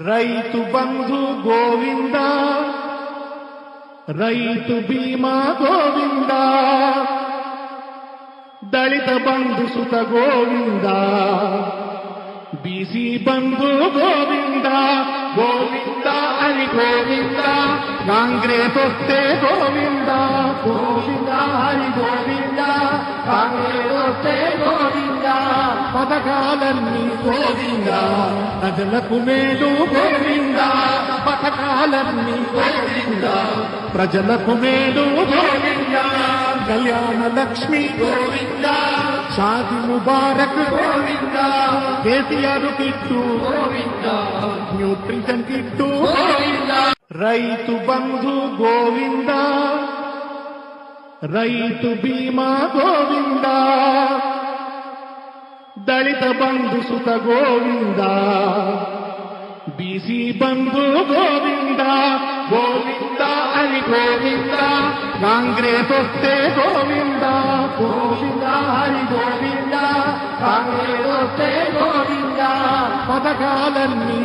రైతు బంధు గోవింద, రైతు బీమా గోవింద, దళిత బంధు సుత గోవింద, బీసీ బంధు గోవింద, గోవింద అని గోవింద, కాంగ్రెస్ వస్తే గోవింద, గోవింద హరి గోవింద, కాంగ్రెస్ వస్తే గోవింద, పథకాలన్నీ గోవింద, ప్రజలకు మేలు గోవింద, పథకాలన్నీ గోవింద, ప్రజలకు మేలు Govinda, Kalyana Lakshmi Govinda, Shaadi Mubarak Govinda, KCR kit Govinda, nutrition kit Govinda, Rythu Bandhu Govinda, Rythu Bima Govinda, Dalitha Bandhu సుత గోవింద, బీసీ బంధు గోవింద, గోవింద అని గోవింద, కాంగ్రెస్ వస్తే గోవింద, గోవింద హరి గోవింద, కాంగ్రెస్ వస్తే గోవింద, పథకాలన్నీ